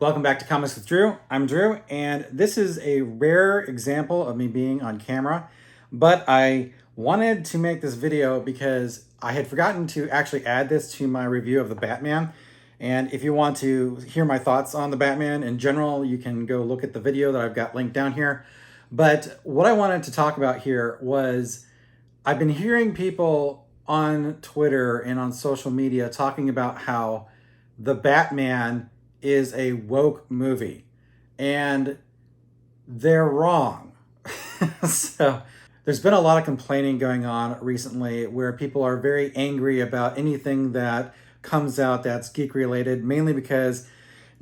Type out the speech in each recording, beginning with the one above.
Welcome back to Comics with Drew. I'm Drew, and this is a rare example of me being on camera, but I wanted to make this video because I had forgotten to actually add this to my review of the Batman. And if you want to hear my thoughts on the Batman in general, you can go look at the video that I've got linked down here. But what I wanted to talk about here was I've been hearing people on Twitter and on social media talking about how the Batman is a woke movie, and they're wrong. So there's been a lot of complaining going on recently where people are very angry about anything that comes out that's geek related, mainly because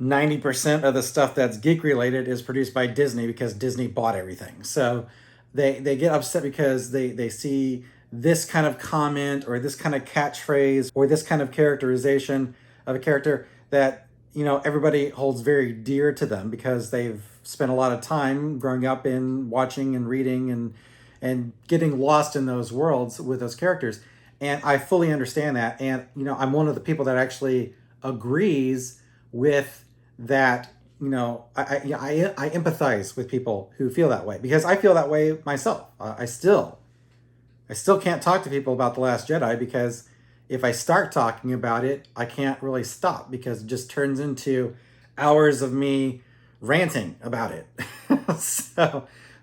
90% of the stuff that's geek related is produced by Disney because Disney bought everything. So they get upset because they see this kind of comment or this kind of catchphrase or this kind of characterization of a character that everybody holds very dear to them because they've spent a lot of time growing up in watching and reading and getting lost in those worlds with those characters. And I fully understand that. And I'm one of the people that actually agrees with that. I empathize with people who feel that way because I feel that way myself. I still can't talk to people about The Last Jedi because if I start talking about it, I can't really stop because it just turns into hours of me ranting about it.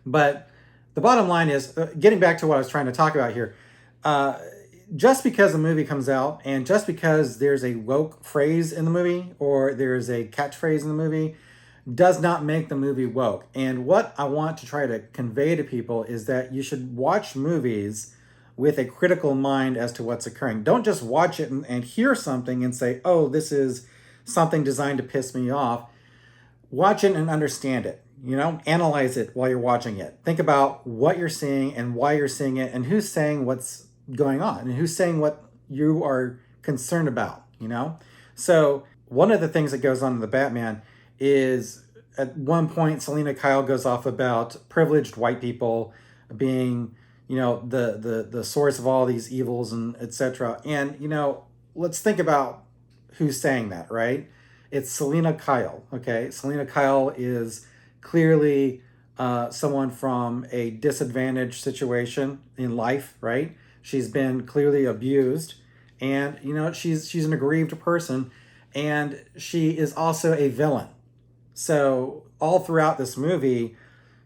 But the bottom line is, getting back to what I was trying to talk about here, just because a movie comes out and just because there's a woke phrase in the movie or there's a catchphrase in the movie does not make the movie woke. And what I want to try to convey to people is that you should watch movies with a critical mind as to what's occurring. Don't just watch it and hear something and say, oh, this is something designed to piss me off. Watch it and understand it. Analyze it while you're watching it. Think about what you're seeing and why you're seeing it and who's saying what's going on and who's saying what you are concerned about, So one of the things that goes on in the Batman is at one point, Selena Kyle goes off about privileged white people being the source of all these evils and etc. And let's think about who's saying that, right? It's Selena Kyle. Okay, Selena Kyle is clearly someone from a disadvantaged situation in life, right? She's been clearly abused, and she's an aggrieved person, and she is also a villain. So all throughout this movie,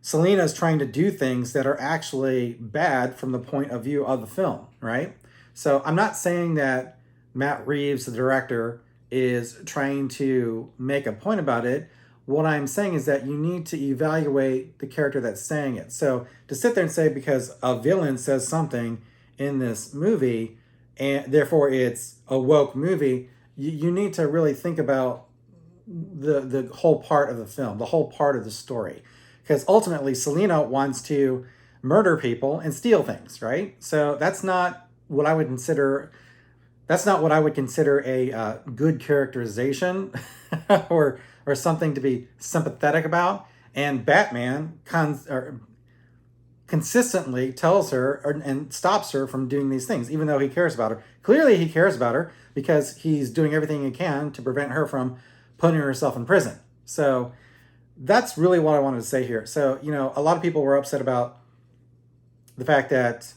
Selena is trying to do things that are actually bad from the point of view of the film, right? So I'm not saying that Matt Reeves, the director, is trying to make a point about it. What I'm saying is that you need to evaluate the character that's saying it. So to sit there and say because a villain says something in this movie and therefore it's a woke movie, you need to really think about the whole part of the film, the whole part of the story. Because ultimately, Selena wants to murder people and steal things, right? So that's not what I would consider. That's not what I would consider a good characterization, or something to be sympathetic about. And Batman consistently tells her and stops her from doing these things, even though he cares about her. Clearly, he cares about her because he's doing everything he can to prevent her from putting herself in prison. So that's really what I wanted to say here. So, a lot of people were upset about the fact that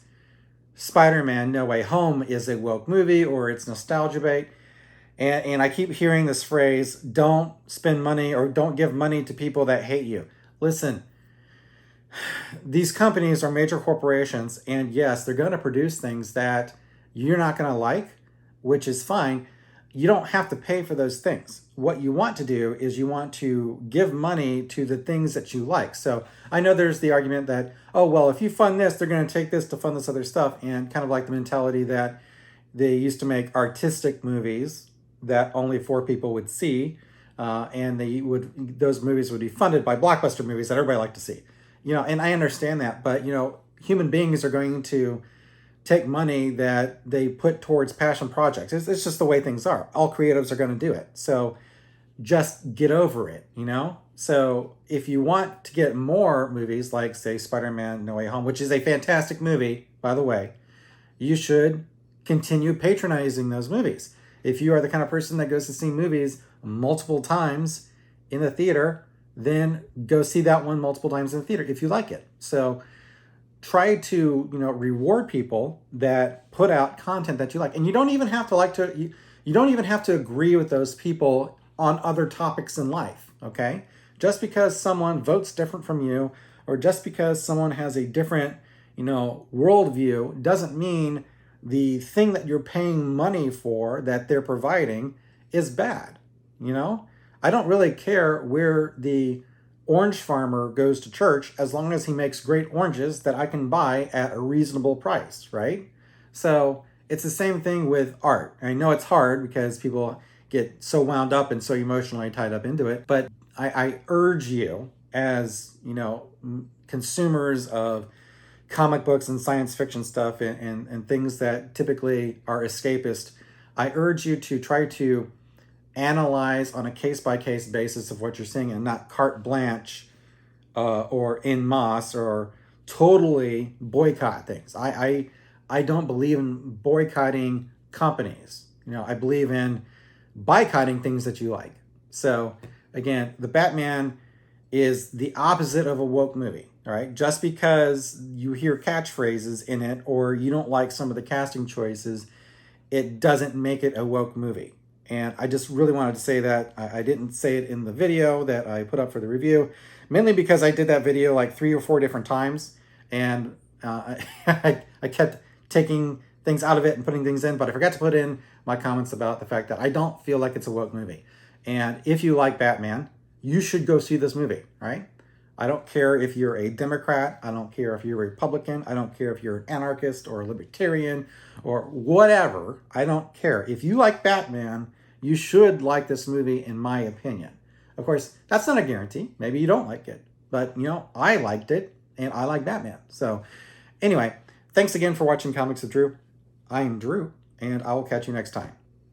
Spider-Man No Way Home is a woke movie or it's nostalgia bait. And I keep hearing this phrase, don't spend money or don't give money to people that hate you. Listen, these companies are major corporations, and yes, they're going to produce things that you're not going to like, which is fine. You don't have to pay for those things. What you want to do is you want to give money to the things that you like. So I know there's the argument that, oh, well, if you fund this, they're going to take this to fund this other stuff. And kind of like the mentality that they used to make artistic movies that only 4 people would see. And those movies would be funded by blockbuster movies that everybody liked to see. And I understand that. But, human beings are going to take money that they put towards passion projects. It's just the way things are. All creatives are going to do it. So just get over it, So if you want to get more movies like, say, Spider-Man No Way Home, which is a fantastic movie, by the way, you should continue patronizing those movies. If you are the kind of person that goes to see movies multiple times in the theater, then go see that one multiple times in the theater if you like it. So try to, reward people that put out content that you like. And you don't even have to you don't even have to agree with those people on other topics in life, okay? Just because someone votes different from you, or just because someone has a different, worldview, doesn't mean the thing that you're paying money for that they're providing is bad. I don't really care where the orange farmer goes to church as long as he makes great oranges that I can buy at a reasonable price, right? So it's the same thing with art. I know it's hard because people get so wound up and so emotionally tied up into it, but I urge you, as consumers of comic books and science fiction stuff, and things that typically are escapist, I urge you to try to analyze on a case-by-case basis of what you're seeing, and not carte blanche or en masse or totally boycott things. I don't believe in boycotting companies. I believe in boycotting things that you like. So again, the Batman is the opposite of a woke movie. All right, just because you hear catchphrases in it or you don't like some of the casting choices, it doesn't make it a woke movie. And I just really wanted to say that. I didn't say it in the video that I put up for the review, mainly because I did that video like 3 or 4 different times, and I kept taking things out of it and putting things in, but I forgot to put in my comments about the fact that I don't feel like it's a woke movie. And if you like Batman, you should go see this movie, right? I don't care if you're a Democrat. I don't care if you're a Republican. I don't care if you're an anarchist or a libertarian or whatever. I don't care. If you like Batman, you should like this movie, in my opinion. Of course, that's not a guarantee. Maybe you don't like it. But, I liked it, and I like Batman. So, anyway, thanks again for watching Comics with Drew. I am Drew, and I will catch you next time.